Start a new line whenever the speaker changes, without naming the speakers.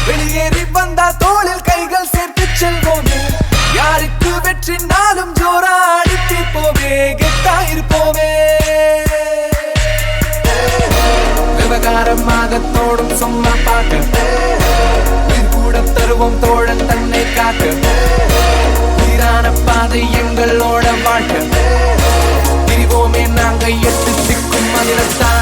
வெளியேறி வந்தா தோளில் கைகள் சேர்த்து செல்வோமே. யாருக்கு வெற்றினாலும் ஜோரா அடித்திருப்போமே, கெத்தா இருப்போமே. விவகாரமாக தோடும் சும்மா பாட்டு, இது கூட தருவோம் தோழன் தன்னை காட்டு. சீரான பாதை எங்களோட வாழ்க்கை, பிரிவோமே நாங்க எட்டு திக்கும் அதிரத்தான்.